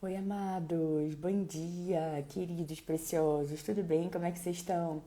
Oi, amados, bom dia, queridos preciosos, tudo bem? Como é que vocês estão?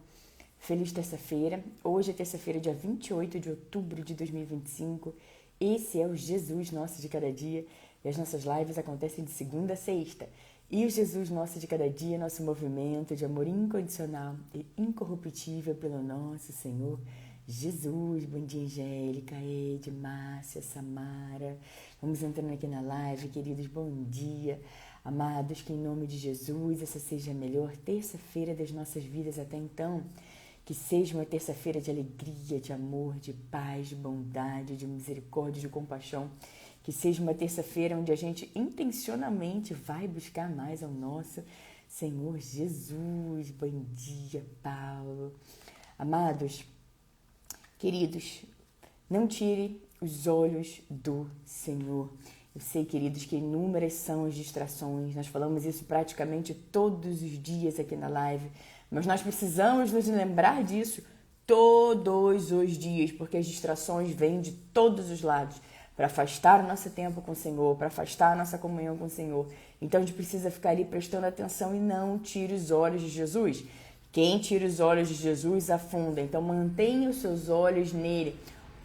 Feliz terça-feira. Hoje é terça-feira, dia 28 de outubro de 2025. Esse é o Jesus Nosso de Cada Dia e as nossas lives acontecem de segunda a sexta. E o Jesus Nosso de Cada Dia é nosso movimento de amor incondicional e incorruptível pelo nosso Senhor Jesus. Bom dia, Angélica, Ed, Márcia, Samara. Vamos entrando aqui na live, queridos, bom dia. Amados, que em nome de Jesus, essa seja a melhor terça-feira das nossas vidas até então. Que seja uma terça-feira de alegria, de amor, de paz, de bondade, de misericórdia, de compaixão. Que seja uma terça-feira onde a gente intencionalmente vai buscar mais ao nosso Senhor Jesus. Bom dia, Paulo. Amados, queridos, não tire os olhos do Senhor. Eu sei, queridos, que inúmeras são as distrações. Nós falamos isso praticamente todos os dias aqui na live. Mas nós precisamos nos lembrar disso todos os dias, porque as distrações vêm de todos os lados para afastar o nosso tempo com o Senhor, para afastar a nossa comunhão com o Senhor. Então a gente precisa ficar ali prestando atenção e não tire os olhos de Jesus. Quem tira os olhos de Jesus afunda. Então mantenha os seus olhos nele.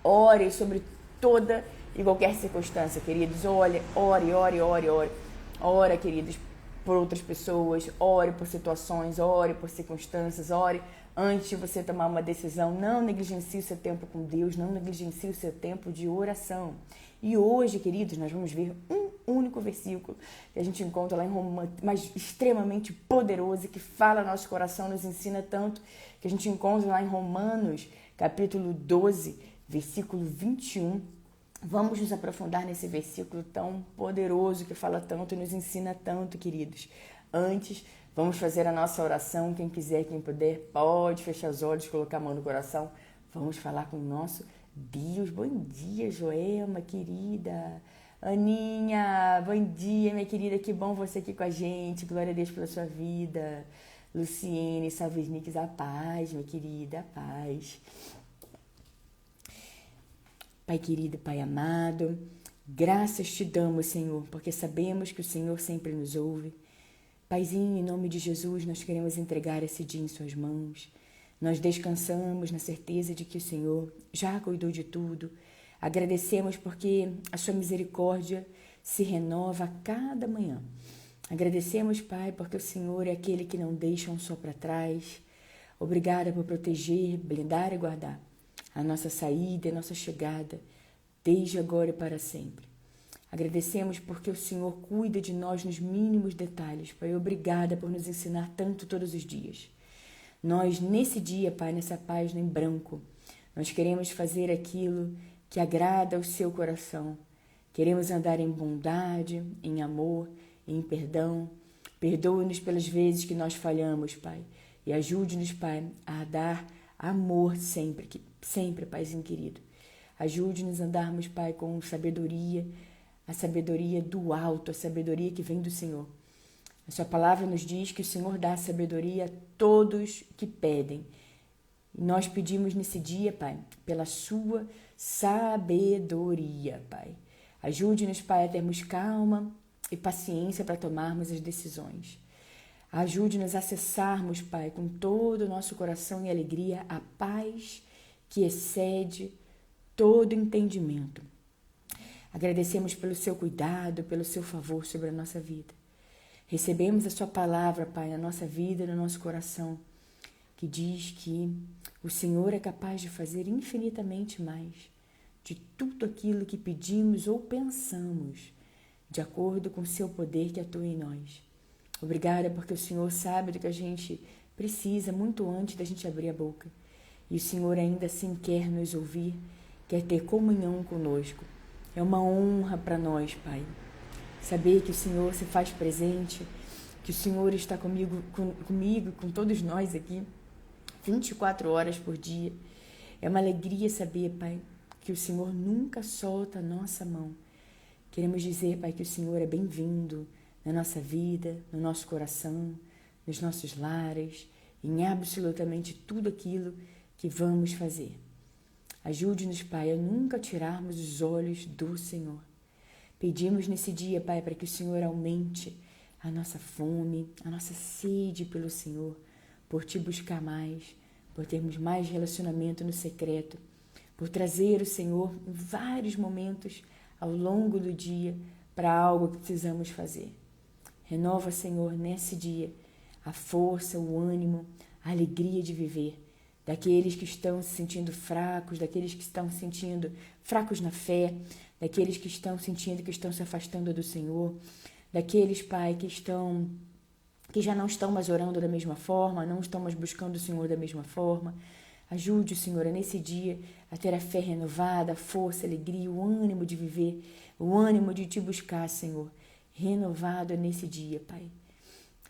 Ore sobre toda e qualquer circunstância, queridos. Ore. Ore, queridos, por outras pessoas. Ore por situações. Ore por circunstâncias. Ore antes de você tomar uma decisão. Não negligencie o seu tempo com Deus. Não negligencie o seu tempo de oração. E hoje, queridos, nós vamos ver um único versículo que a gente encontra lá em Romanos, mas extremamente poderoso, que fala nosso coração, nos ensina tanto, que a gente encontra lá em Romanos, capítulo 12, versículo 21. Vamos nos aprofundar nesse versículo tão poderoso, que fala tanto e nos ensina tanto, queridos. Antes, vamos fazer a nossa oração. Quem quiser, quem puder, pode fechar os olhos, colocar a mão no coração. Vamos falar com o nosso Deus. Bom dia, Joelma, querida. Aninha, bom dia, minha querida. Que bom você aqui com a gente. Glória a Deus pela sua vida. Luciene, Salves a paz, minha querida, a paz. Pai querido, Pai amado, graças te damos, Senhor, porque sabemos que o Senhor sempre nos ouve. Paizinho, em nome de Jesus, nós queremos entregar esse dia em suas mãos. Nós descansamos na certeza de que o Senhor já cuidou de tudo. Agradecemos porque a sua misericórdia se renova a cada manhã. Agradecemos, Pai, porque o Senhor é aquele que não deixa um só para trás. Obrigada por proteger, blindar e guardar a nossa saída e a nossa chegada, desde agora e para sempre. Agradecemos porque o Senhor cuida de nós nos mínimos detalhes. Pai, obrigada por nos ensinar tanto todos os dias. Nós, nesse dia, Pai, nessa página em branco, nós queremos fazer aquilo que agrada ao seu coração. Queremos andar em bondade, em amor, em perdão. Perdoe-nos pelas vezes que nós falhamos, Pai. E ajude-nos, Pai, a dar amor sempre, Paizinho querido. Ajude-nos a andarmos, Pai, com sabedoria, a sabedoria do alto, a sabedoria que vem do Senhor. A sua palavra nos diz que o Senhor dá sabedoria a todos que pedem. E nós pedimos nesse dia, Pai, pela sua sabedoria, Pai. Ajude-nos, Pai, a termos calma e paciência para tomarmos as decisões. Ajude-nos a acessarmos, Pai, com todo o nosso coração e alegria, a paz que excede todo entendimento. Agradecemos pelo seu cuidado, pelo seu favor sobre a nossa vida. Recebemos a sua palavra, Pai, na nossa vida, no nosso coração, que diz que o Senhor é capaz de fazer infinitamente mais de tudo aquilo que pedimos ou pensamos, de acordo com o seu poder que atua em nós. Obrigada porque o Senhor sabe do que a gente precisa muito antes da gente abrir a boca. E o Senhor ainda assim quer nos ouvir, quer ter comunhão conosco. É uma honra para nós, Pai, saber que o Senhor se faz presente, que o Senhor está comigo, com todos nós aqui, 24 horas por dia. É uma alegria saber, Pai, que o Senhor nunca solta a nossa mão. Queremos dizer, Pai, que o Senhor é bem-vindo na nossa vida, no nosso coração, nos nossos lares, em absolutamente tudo aquilo que vamos fazer. Ajude-nos, Pai, a nunca tirarmos os olhos do Senhor. Pedimos nesse dia, Pai, para que o Senhor aumente a nossa fome, a nossa sede pelo Senhor, por Te buscar mais, por termos mais relacionamento no secreto, por trazer o Senhor em vários momentos ao longo do dia para algo que precisamos fazer. Renova, Senhor, nesse dia a força, o ânimo, a alegria de viver, daqueles que estão se sentindo fracos, daqueles que estão se sentindo fracos na fé, daqueles que estão sentindo que estão se afastando do Senhor, daqueles, Pai, que já não estão mais orando da mesma forma, não estão mais buscando o Senhor da mesma forma. Ajude o Senhor nesse dia a ter a fé renovada, a força, a alegria, o ânimo de viver, o ânimo de Te buscar, Senhor, renovado nesse dia, Pai.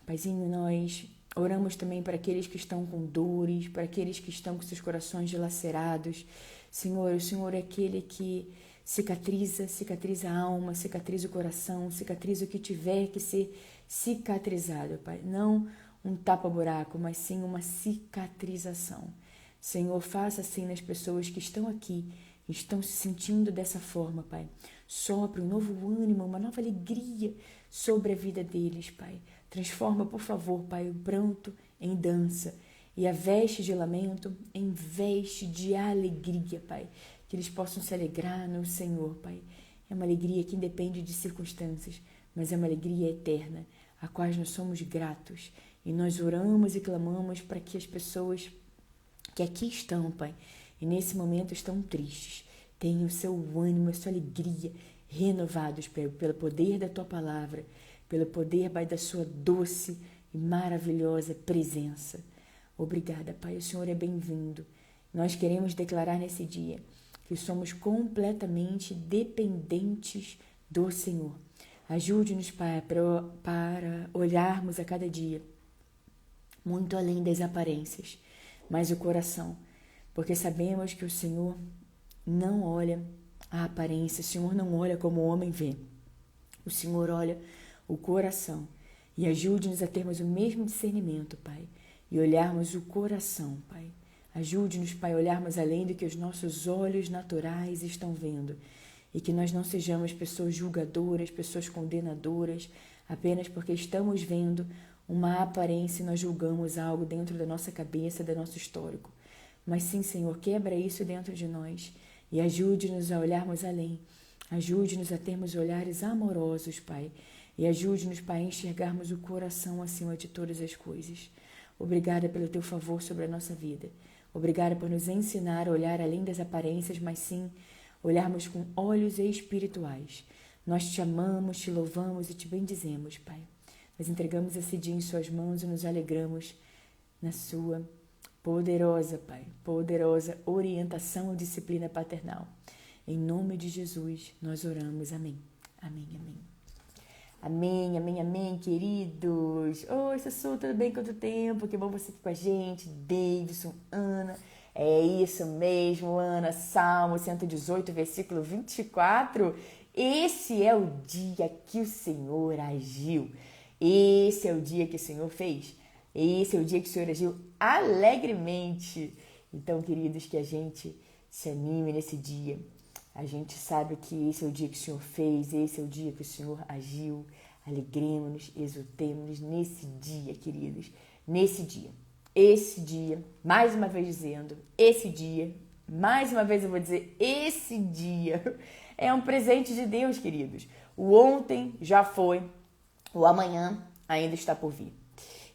Paizinho, nós oramos também para aqueles que estão com dores, para aqueles que estão com seus corações dilacerados. Senhor, o Senhor é aquele que cicatriza a alma, cicatriza o coração, cicatriza o que tiver que ser cicatrizado, Pai. Não um tapa-buraco, mas sim uma cicatrização. Senhor, faça assim nas pessoas que estão aqui, estão se sentindo dessa forma, Pai. Sopre um novo ânimo, uma nova alegria sobre a vida deles, Pai. Transforma, por favor, Pai, o pranto em dança e a veste de lamento em veste de alegria, Pai. Que eles possam se alegrar no Senhor, Pai. É uma alegria que independe de circunstâncias, mas é uma alegria eterna, a qual nós somos gratos. E nós oramos e clamamos para que as pessoas que aqui estão, Pai, e nesse momento estão tristes, tenham o seu ânimo, a sua alegria renovados pelo poder da Tua palavra, pelo poder, Pai, da Sua doce e maravilhosa presença. Obrigada, Pai, o Senhor é bem-vindo. Nós queremos declarar nesse dia que somos completamente dependentes do Senhor. Ajude-nos, Pai, para olharmos a cada dia muito além das aparências, mas o coração, porque sabemos que o Senhor não olha a aparência, o Senhor não olha como o homem vê, o Senhor olha o coração. E ajude-nos a termos o mesmo discernimento, Pai, e olharmos o coração, Pai. Ajude-nos, Pai, a olharmos além do que os nossos olhos naturais estão vendo, e que nós não sejamos pessoas julgadoras, pessoas condenadoras, apenas porque estamos vendo uma aparência e nós julgamos algo dentro da nossa cabeça, do nosso histórico. Mas sim, Senhor, quebra isso dentro de nós e ajude-nos a olharmos além. Ajude-nos a termos olhares amorosos, Pai, e ajude-nos, Pai, a enxergarmos o coração acima de todas as coisas. Obrigada pelo Teu favor sobre a nossa vida. Obrigada por nos ensinar a olhar além das aparências, mas sim olharmos com olhos espirituais. Nós Te amamos, Te louvamos e Te bendizemos, Pai. Nós entregamos esse dia em Suas mãos e nos alegramos na Sua poderosa, Pai, poderosa orientação e disciplina paternal. Em nome de Jesus, nós oramos. Amém. Amém, amém. Amém, amém, amém, queridos. Oi, Sussu, tudo bem? Quanto tempo? Que bom você aqui com a gente. Davidson, Ana. É isso mesmo, Ana. Salmo 118, versículo 24. Esse é o dia que o Senhor agiu. Esse é o dia que o Senhor fez. Esse é o dia que o Senhor agiu alegremente. Então, queridos, que a gente se anime nesse dia. A gente sabe que esse é o dia que o Senhor fez, esse é o dia que o Senhor agiu. Alegremos-nos, exultemos-nos nesse dia, queridos. Nesse dia. Esse dia, mais uma vez dizendo, esse dia, mais uma vez eu vou dizer, esse dia é um presente de Deus, queridos. O ontem já foi, o amanhã ainda está por vir.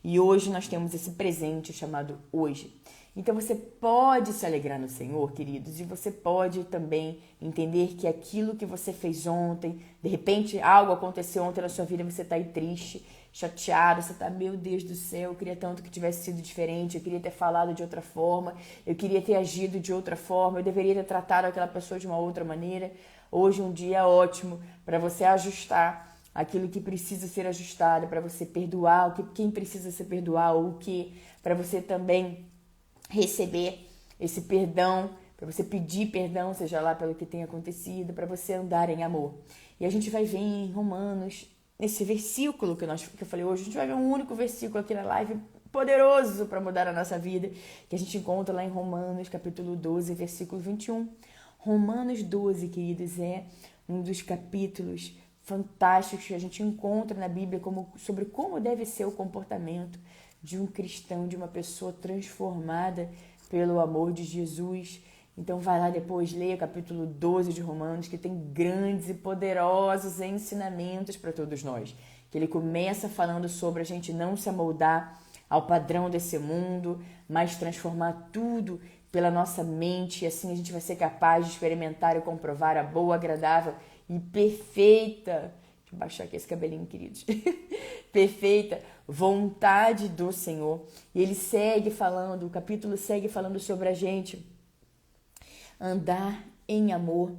E hoje nós temos esse presente chamado hoje. Então você pode se alegrar no Senhor, queridos, e você pode também entender que aquilo que você fez ontem, de repente algo aconteceu ontem na sua vida, você está aí triste, chateado, você está, meu Deus do céu, eu queria tanto que tivesse sido diferente, eu queria ter falado de outra forma, eu queria ter agido de outra forma, eu deveria ter tratado aquela pessoa de uma outra maneira. Hoje um dia ótimo para você ajustar aquilo que precisa ser ajustado, para você perdoar quem precisa ser perdoado, ou o que, para você também receber esse perdão, para você pedir perdão, seja lá pelo que tenha acontecido, para você andar em amor. E a gente vai ver em Romanos, nesse versículo que eu falei hoje, a gente vai ver um único versículo aqui na live, poderoso para mudar a nossa vida, que a gente encontra lá em Romanos, capítulo 12, versículo 21. Romanos 12, queridos, é um dos capítulos fantásticos que a gente encontra na Bíblia sobre como deve ser o comportamento de um cristão, de uma pessoa transformada pelo amor de Jesus. Então vai lá depois, leia o capítulo 12 de Romanos, que tem grandes e poderosos ensinamentos para todos nós. Que ele começa falando sobre a gente não se amoldar ao padrão desse mundo, mas transformar tudo pela nossa mente, e assim a gente vai ser capaz de experimentar e comprovar a boa, agradável e perfeita, deixa eu baixar aqui esse cabelinho, queridos, perfeita vontade do Senhor. E ele segue falando, o capítulo segue falando sobre a gente andar em amor,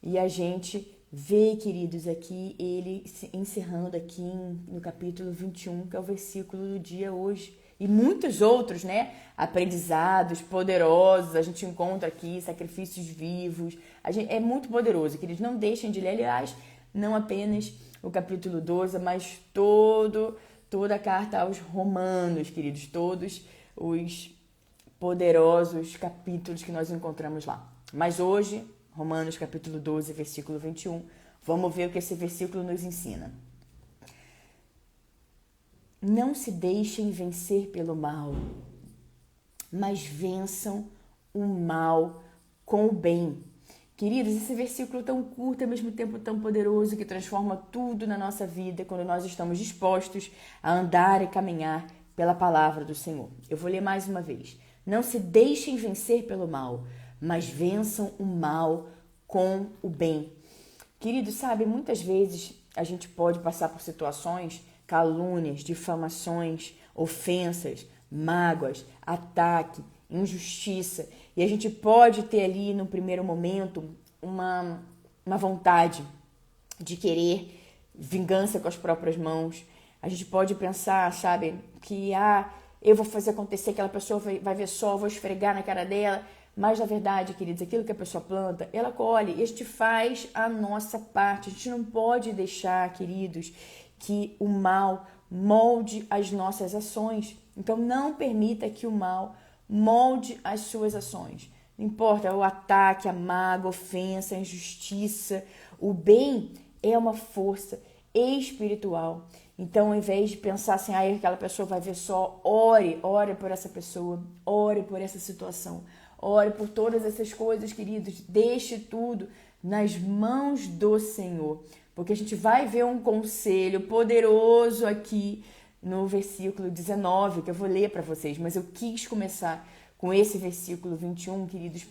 e a gente vê, queridos, aqui ele encerrando aqui no capítulo 21, que é o versículo do dia hoje. E muitos outros, né? Aprendizados poderosos, a gente encontra aqui, sacrifícios vivos. É muito poderoso, queridos. Não deixem de ler, aliás, não apenas o capítulo 12, mas toda a carta aos Romanos, queridos. Todos os poderosos capítulos que nós encontramos lá. Mas hoje, Romanos capítulo 12, versículo 21, vamos ver o que esse versículo nos ensina. Não se deixem vencer pelo mal, mas vençam o mal com o bem. Queridos, esse versículo tão curto, ao mesmo tempo tão poderoso, que transforma tudo na nossa vida quando nós estamos dispostos a andar e caminhar pela palavra do Senhor. Eu vou ler mais uma vez. Não se deixem vencer pelo mal, mas vençam o mal com o bem. Queridos, sabe, muitas vezes a gente pode passar por situações, calúnias, difamações, ofensas, mágoas, ataque, injustiça. E a gente pode ter ali, no primeiro momento, uma vontade de querer vingança com as próprias mãos. A gente pode pensar, sabe, que eu vou fazer acontecer, aquela pessoa vai ver só, eu vou esfregar na cara dela. Mas, na verdade, queridos, aquilo que a pessoa planta, ela colhe, e a gente faz a nossa parte. A gente não pode deixar, queridos, que o mal molde as nossas ações. Então, não permita que o mal molde as suas ações. Não importa o ataque, a mágoa, a ofensa, a injustiça. O bem é uma força espiritual. Então, ao invés de pensar assim, aquela pessoa vai ver só, ore por essa pessoa, ore por essa situação. Ore por todas essas coisas, queridos. Deixe tudo nas mãos do Senhor. Porque a gente vai ver um conselho poderoso aqui no versículo 19, que eu vou ler para vocês. Mas eu quis começar com esse versículo 21, queridos,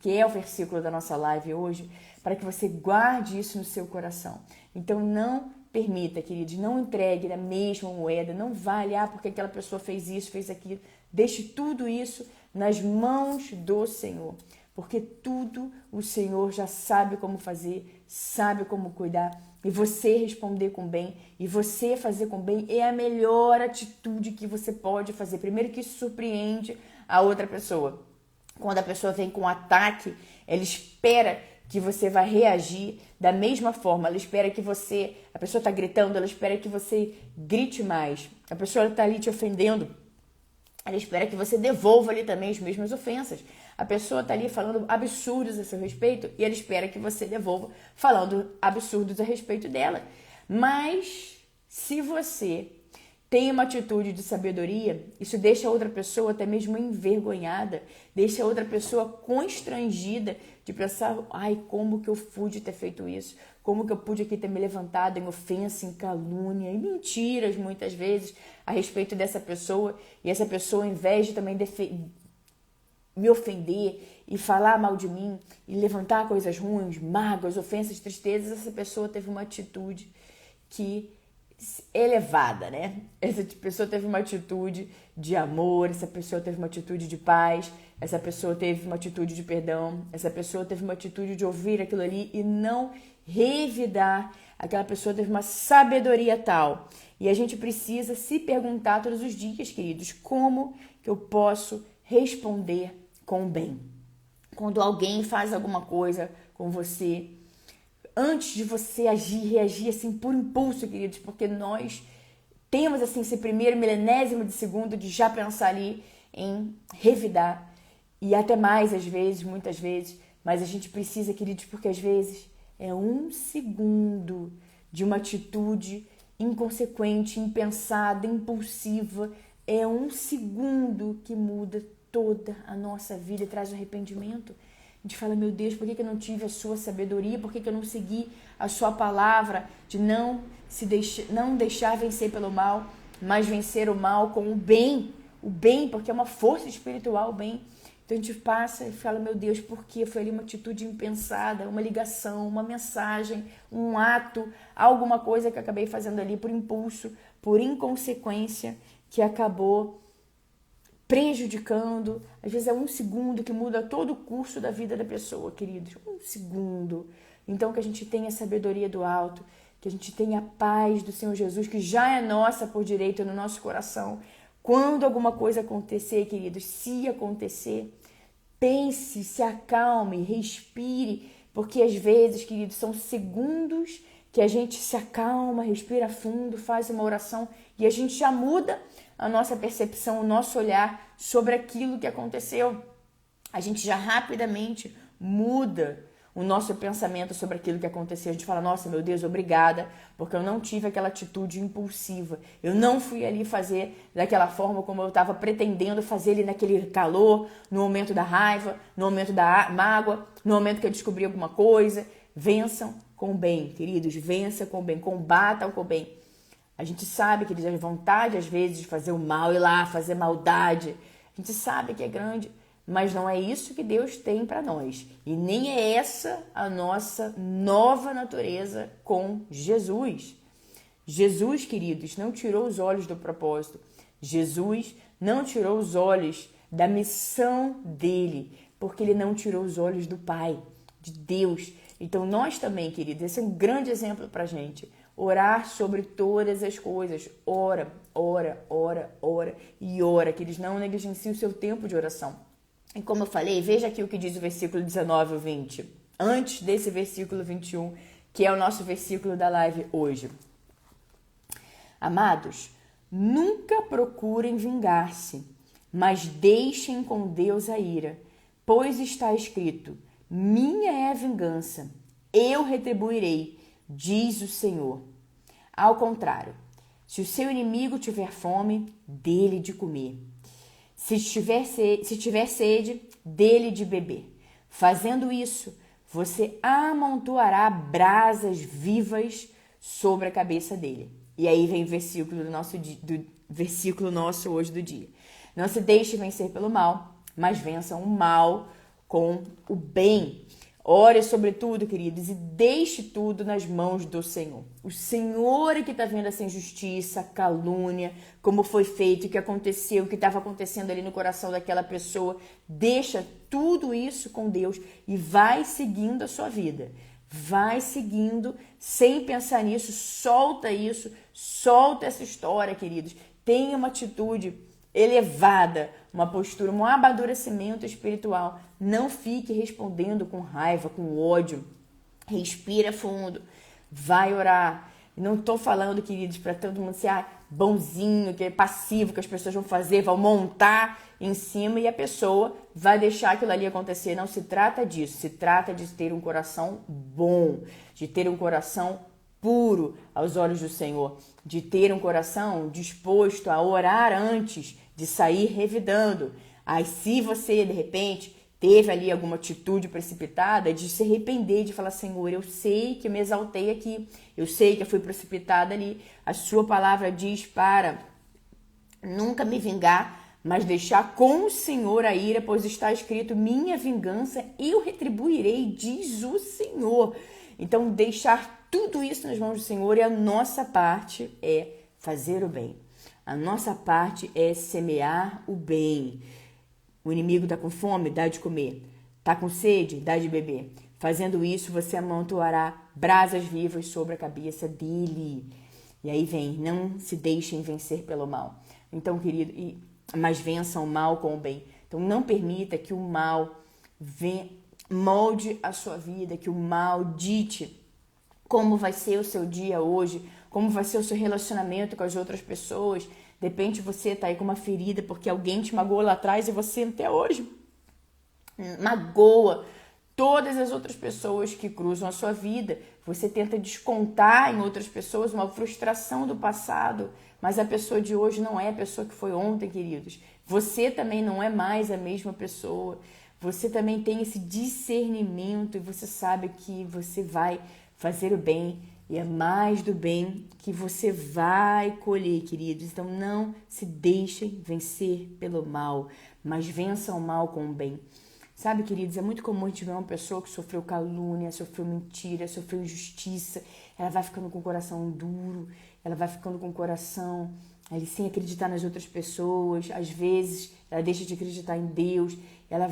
que é o versículo da nossa live hoje, para que você guarde isso no seu coração. Então, não permita, queridos, não entregue na mesma moeda, não vale, porque aquela pessoa fez isso, fez aquilo. Deixe tudo isso nas mãos do Senhor, porque tudo o Senhor já sabe como fazer, sabe como cuidar, e você responder com bem, e você fazer com bem é a melhor atitude que você pode fazer. Primeiro que isso surpreende a outra pessoa. Quando a pessoa vem com um ataque, ela espera que você vai reagir da mesma forma, ela espera que você, a pessoa está gritando, ela espera que você grite mais, a pessoa está ali te ofendendo, ela espera que você devolva ali também as mesmas ofensas. A pessoa está ali falando absurdos a seu respeito e ela espera que você devolva falando absurdos a respeito dela. Mas se você tem uma atitude de sabedoria, isso deixa a outra pessoa até mesmo envergonhada, deixa a outra pessoa constrangida de pensar, como que eu pude ter feito isso? Como que eu pude aqui ter me levantado em ofensa, em calúnia, em mentiras, muitas vezes, a respeito dessa pessoa, e essa pessoa, ao invés de também me ofender e falar mal de mim, e levantar coisas ruins, mágoas, ofensas, tristezas, essa pessoa teve uma atitude que elevada, né? Essa pessoa teve uma atitude de amor, essa pessoa teve uma atitude de paz, essa pessoa teve uma atitude de perdão, essa pessoa teve uma atitude de ouvir aquilo ali e não revidar. Aquela pessoa teve uma sabedoria tal. E a gente precisa se perguntar todos os dias, queridos, como que eu posso responder com o bem? Quando alguém faz alguma coisa com você, antes de você reagir assim por impulso, queridos, porque nós temos assim esse primeiro milenésimo de segundo de já pensar ali em revidar, e até mais às vezes, muitas vezes, mas a gente precisa, queridos, porque às vezes é um segundo de uma atitude inconsequente, impensada, impulsiva. É um segundo que muda toda a nossa vida e traz arrependimento. A gente fala, meu Deus, por que eu não tive a sua sabedoria? Por que eu não segui a sua palavra de não deixar vencer pelo mal, mas vencer o mal com o bem, porque é uma força espiritual, o bem. Então a gente passa e fala, meu Deus, por que foi ali uma atitude impensada, uma ligação, uma mensagem, um ato, alguma coisa que eu acabei fazendo ali por impulso, por inconsequência, que acabou prejudicando. Às vezes é um segundo que muda todo o curso da vida da pessoa, queridos. Um segundo. Então que a gente tenha a sabedoria do alto, que a gente tenha a paz do Senhor Jesus, que já é nossa por direito no nosso coração. Quando alguma coisa acontecer, queridos, se acontecer, pense, se acalme, respire, porque às vezes, queridos, são segundos que a gente se acalma, respira fundo, faz uma oração e a gente já muda a nossa percepção, o nosso olhar sobre aquilo que aconteceu. A gente já rapidamente muda o nosso pensamento sobre aquilo que aconteceu. A gente fala, nossa, meu Deus, obrigada, porque eu não tive aquela atitude impulsiva. Eu não fui ali fazer daquela forma como eu estava pretendendo fazer ali naquele calor, no momento da raiva, no momento da mágoa, no momento que eu descobri alguma coisa. Vençam com o bem, queridos, vença com o bem, combatam com o bem. A gente sabe que a vontade, às vezes, de fazer o mal, ir lá, fazer maldade, a gente sabe que é grande, mas não é isso que Deus tem para nós. E nem é essa a nossa nova natureza com Jesus. Jesus, queridos, não tirou os olhos do propósito. Jesus não tirou os olhos da missão dele, porque ele não tirou os olhos do Pai, de Deus. Então nós também, queridos, esse é um grande exemplo para a gente. Orar sobre todas as coisas. Ora, ora, ora, ora e ora, que eles não negligenciem o seu tempo de oração. E como eu falei, veja aqui o que diz o versículo 19 ou 20. Antes desse versículo 21, que é o nosso versículo da live hoje. Amados, nunca procurem vingar-se, mas deixem com Deus a ira, pois está escrito, minha é a vingança, eu retribuirei, diz o Senhor. Ao contrário, se o seu inimigo tiver fome, dê-lhe de comer. Se tiver sede, dê-lhe de beber. Fazendo isso, você amontoará brasas vivas sobre a cabeça dele. E aí vem o versículo versículo nosso hoje do dia. Não se deixe vencer pelo mal, mas vença o mal com o bem. Ore sobre tudo, queridos, e deixe tudo nas mãos do Senhor. O Senhor é que está vendo essa injustiça, calúnia, como foi feito, o que aconteceu, o que estava acontecendo ali no coração daquela pessoa. Deixa tudo isso com Deus e vai seguindo a sua vida. Vai seguindo sem pensar nisso, solta isso, solta essa história, queridos. Tenha uma atitude elevada, uma postura, um amadurecimento espiritual. Não fique respondendo com raiva, com ódio. Respira fundo, vai orar. Não estou falando, queridos, para todo mundo ser bonzinho, que é passivo, que as pessoas vão fazer, vão montar em cima e a pessoa vai deixar aquilo ali acontecer. Não se trata disso, se trata de ter um coração bom, de ter um coração puro aos olhos do Senhor, de ter um coração disposto a orar antes de sair revidando. Aí se você, de repente, teve ali alguma atitude precipitada, de se arrepender, de falar, Senhor, eu sei que eu me exaltei aqui, eu sei que eu fui precipitada ali, a sua palavra diz para nunca me vingar, mas deixar com o Senhor a ira, pois está escrito, minha vingança eu retribuirei, diz o Senhor. Então, deixar tudo isso nas mãos do Senhor e a nossa parte é fazer o bem. A nossa parte é semear o bem. O inimigo está com fome, dá de comer. Está com sede, dá de beber. Fazendo isso, você amontoará brasas vivas sobre a cabeça dele. E aí vem, não se deixem vencer pelo mal. Então, querido, mas vençam o mal com o bem. Então, não permita que o mal molde a sua vida, que o mal dite como vai ser o seu dia hoje, como vai ser o seu relacionamento com as outras pessoas. De repente você tá aí com uma ferida porque alguém te magoou lá atrás e você até hoje magoa todas as outras pessoas que cruzam a sua vida. Você tenta descontar em outras pessoas uma frustração do passado, mas a pessoa de hoje não é a pessoa que foi ontem, queridos. Você também não é mais a mesma pessoa. Você também tem esse discernimento e você sabe que você vai fazer o bem e é mais do bem que você vai colher, queridos. Então não se deixem vencer pelo mal, mas vençam o mal com o bem. Sabe, queridos, é muito comum a gente ver uma pessoa que sofreu calúnia, sofreu mentira, sofreu injustiça. Ela vai ficando com o coração duro, ela vai ficando com o coração ali sem acreditar nas outras pessoas. Às vezes, ela deixa de acreditar em Deus. Ela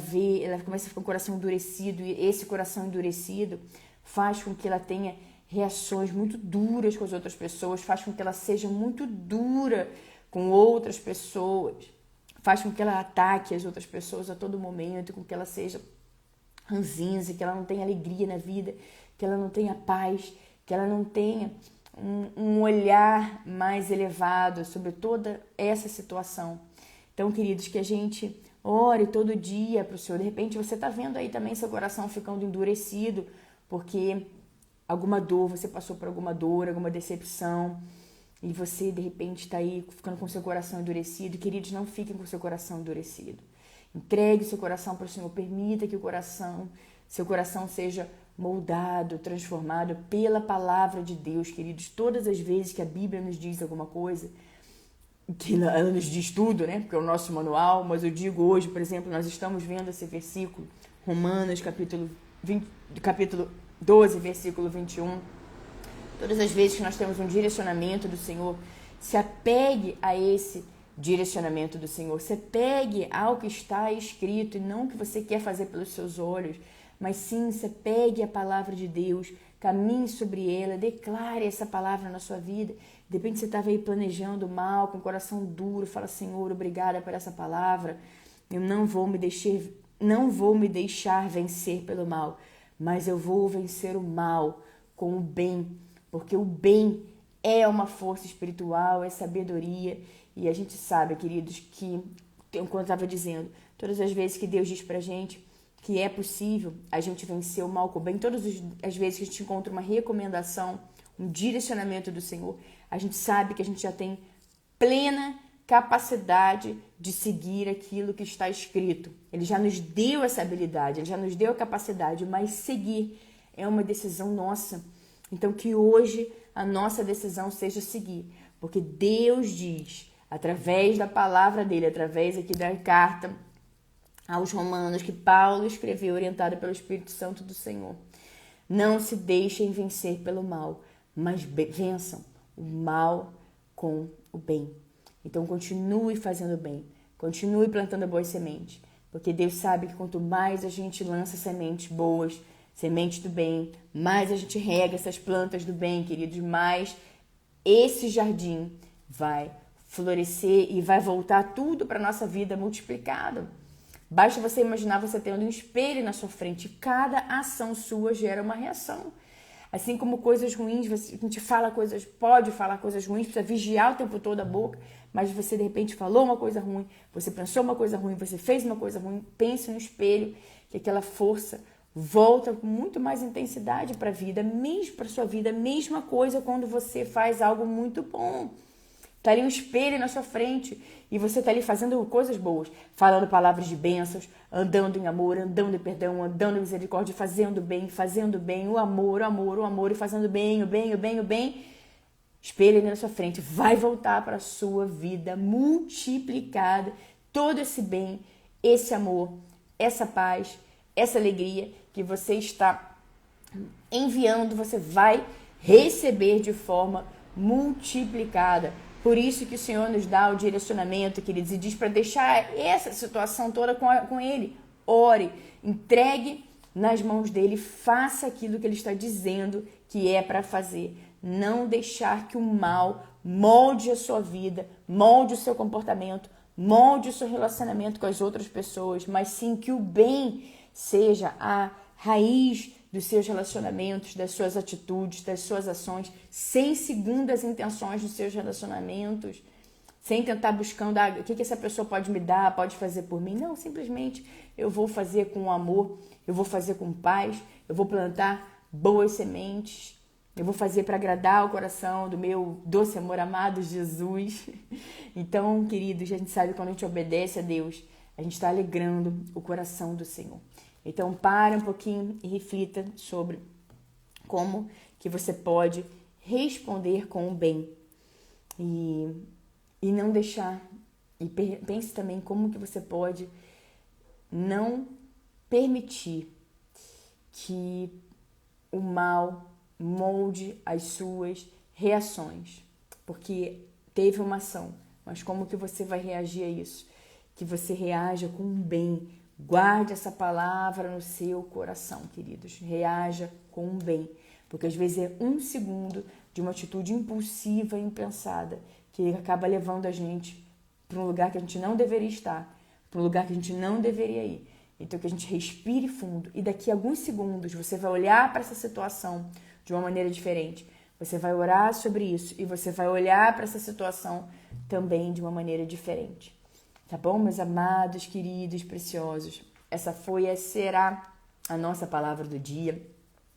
começa a ficar com o coração endurecido. E esse coração endurecido faz com que ela tenha reações muito duras com as outras pessoas. Faz com que ela seja muito dura com outras pessoas. Faz com que ela ataque as outras pessoas a todo momento, com que ela seja ranzinza, que ela não tenha alegria na vida, que ela não tenha paz, que ela não tenha um olhar mais elevado sobre toda essa situação. Então, queridos, que a gente ore todo dia para o Senhor. De repente, você está vendo aí também seu coração ficando endurecido, porque alguma dor, você passou por alguma dor, alguma decepção, e você, de repente, está aí ficando com seu coração endurecido. Queridos, não fiquem com seu coração endurecido. Entregue seu coração para o Senhor. Permita que seu coração seja moldado, transformado pela palavra de Deus, queridos. Todas as vezes que a Bíblia nos diz alguma coisa, que ela nos diz tudo, né? Porque é o nosso manual, mas eu digo hoje, por exemplo, nós estamos vendo esse versículo, Romanos, capítulo 12, versículo 21. Todas as vezes que nós temos um direcionamento do Senhor, se apegue a esse direcionamento do Senhor. Se apegue ao que está escrito e não o que você quer fazer pelos seus olhos, mas sim se apegue à palavra de Deus, caminhe sobre ela, declare essa palavra na sua vida. De repente você estava aí planejando mal, com o coração duro, fala: Senhor, obrigada por essa palavra. Eu não vou me deixar vencer pelo mal, mas eu vou vencer o mal com o bem. Porque o bem é uma força espiritual, é sabedoria. E a gente sabe, queridos, que, como eu estava dizendo, todas as vezes que Deus diz pra gente que é possível a gente vencer o mal com o bem, todas as vezes que a gente encontra uma recomendação, um direcionamento do Senhor, a gente sabe que a gente já tem plena capacidade de seguir aquilo que está escrito. Ele já nos deu essa habilidade, ele já nos deu a capacidade, mas seguir é uma decisão nossa. Então, que hoje a nossa decisão seja seguir, porque Deus diz, através da palavra dele, através aqui da carta aos Romanos, que Paulo escreveu, orientado pelo Espírito Santo do Senhor: não se deixem vencer pelo mal, mas vençam o mal com o bem. Então, continue fazendo o bem, continue plantando boas sementes, porque Deus sabe que quanto mais a gente lança sementes boas, sementes do bem, mais a gente rega essas plantas do bem, queridos, mais esse jardim vai florescer e vai voltar tudo para a nossa vida multiplicado. Basta você imaginar você tendo um espelho na sua frente. Cada ação sua gera uma reação. Assim como coisas ruins, a gente pode falar coisas ruins, precisa vigiar o tempo todo a boca, mas você de repente falou uma coisa ruim, você pensou uma coisa ruim, você fez uma coisa ruim, pense no espelho, que aquela força volta com muito mais intensidade para a vida, mesmo para a sua vida. Mesma coisa quando você faz algo muito bom. Está ali um espelho na sua frente e você está ali fazendo coisas boas, falando palavras de bênçãos, andando em amor, andando em perdão, andando em misericórdia, fazendo bem, o amor, e fazendo bem, o bem. Espelho ali na sua frente, vai voltar para a sua vida multiplicada todo esse bem, esse amor, essa paz, essa alegria que você está enviando, você vai receber de forma multiplicada. Por isso que o Senhor nos dá o direcionamento, queridos, e diz para deixar essa situação toda com Ele. Ore, entregue nas mãos dele, faça aquilo que Ele está dizendo que é para fazer. Não deixar que o mal molde a sua vida, molde o seu comportamento, molde o seu relacionamento com as outras pessoas, mas sim que o bem seja a raiz dos seus relacionamentos, das suas atitudes, das suas ações, sem segundas intenções nos seus relacionamentos. sem tentar buscando o que essa pessoa pode me dar, pode fazer por mim. Não, simplesmente eu vou fazer com amor, eu vou fazer com paz, eu vou plantar boas sementes, eu vou fazer para agradar o coração do meu doce amor amado Jesus. Então, queridos, a gente sabe que quando a gente obedece a Deus, a gente está alegrando o coração do Senhor. Então, para um pouquinho e reflita sobre como que você pode responder com o bem e não deixar, e pense também como que você pode não permitir que o mal molde as suas reações, porque teve uma ação, mas como que você vai reagir a isso? Que você reaja com o bem. Guarde essa palavra no seu coração, queridos. Reaja com o bem, porque às vezes é um segundo de uma atitude impulsiva e impensada que acaba levando a gente para um lugar que a gente não deveria estar, para um lugar que a gente não deveria ir. Então, que a gente respire fundo e daqui a alguns segundos você vai olhar para essa situação de uma maneira diferente. Você vai orar sobre isso e você vai olhar para essa situação também de uma maneira diferente. Tá bom, meus amados, queridos, preciosos? Essa foi e será a nossa palavra do dia.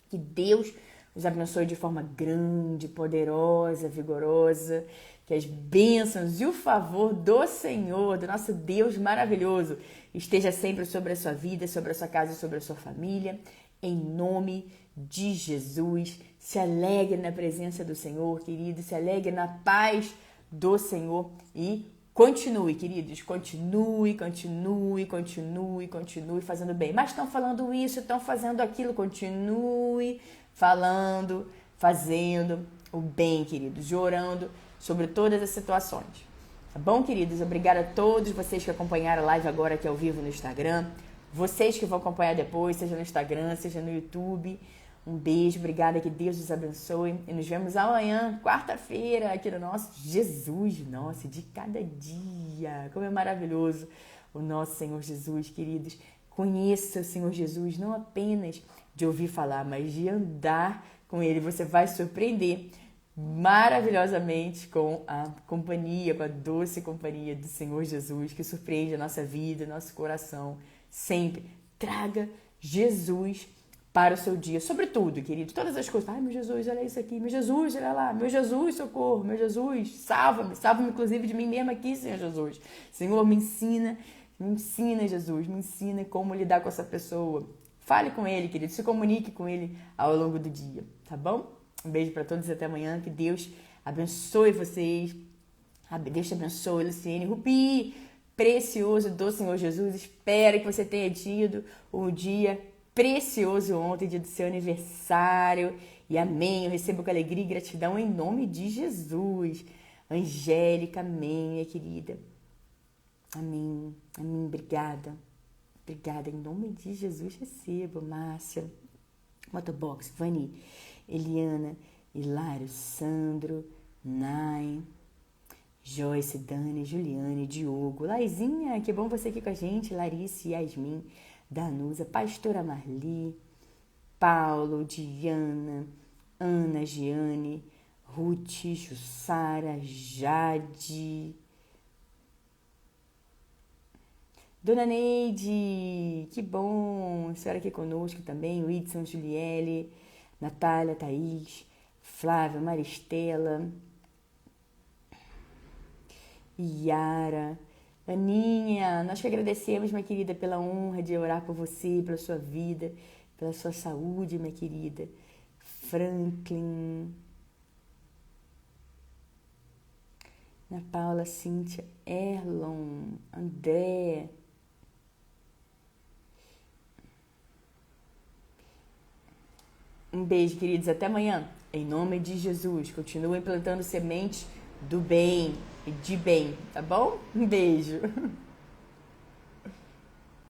Que Deus os abençoe de forma grande, poderosa, vigorosa. Que as bênçãos e o favor do Senhor, do nosso Deus maravilhoso, esteja sempre sobre a sua vida, sobre a sua casa e sobre a sua família. Em nome de Jesus. Se alegre na presença do Senhor, querido. Se alegre na paz do Senhor e continue, queridos, continue fazendo bem. Mas estão falando isso, estão fazendo aquilo, continue falando, fazendo o bem, queridos, orando sobre todas as situações. Tá bom, queridos? Obrigada a todos vocês que acompanharam a live agora aqui ao vivo no Instagram, vocês que vão acompanhar depois, seja no Instagram, seja no YouTube. Um beijo, obrigada, que Deus os abençoe. E nos vemos amanhã, quarta-feira, aqui no nosso Jesus, nosso, de cada dia. Como é maravilhoso o nosso Senhor Jesus, queridos. Conheça o Senhor Jesus, não apenas de ouvir falar, mas de andar com Ele. Você vai se surpreender maravilhosamente com a companhia, com a doce companhia do Senhor Jesus, que surpreende a nossa vida, nosso coração. Sempre traga Jesus para o seu dia, sobretudo, querido, todas as coisas. Ai, meu Jesus, olha isso aqui, meu Jesus, olha lá, meu Jesus, socorro, meu Jesus, salva-me, inclusive de mim mesmo aqui, Senhor Jesus. Senhor, me ensina, Jesus, me ensina como lidar com essa pessoa. Fale com ele, querido, se comunique com ele ao longo do dia, tá bom? Um beijo para todos e até amanhã, que Deus abençoe vocês, Deus te abençoe, Luciene, Rupi, precioso do Senhor Jesus. Espero que você tenha tido um dia precioso ontem, dia do seu aniversário. E amém, eu recebo com alegria e gratidão em nome de Jesus. Angélica, amém, minha querida. Amém, amém, obrigada. Obrigada, em nome de Jesus recebo. Márcia, Motobox, Vani, Eliana, Hilário, Sandro, Nai, Joyce, Dani, Juliane, Diogo, Laizinha, que bom você aqui com a gente, Larissa, Yasmin, Danusa, Pastora Marli, Paulo, Diana, Ana, Giane, Ruth, Jussara, Jade, Dona Neide, que bom, a senhora aqui conosco também, Whitson, Juliele, Natália, Thaís, Flávia, Maristela, Yara, Aninha, nós que agradecemos, minha querida, pela honra de orar por você, pela sua vida, pela sua saúde, minha querida. Franklin, Ana Paula, Cíntia, Erlon, André, um beijo, queridos, até amanhã. Em nome de Jesus, continuem plantando sementes do bem e de bem, tá bom? Um beijo.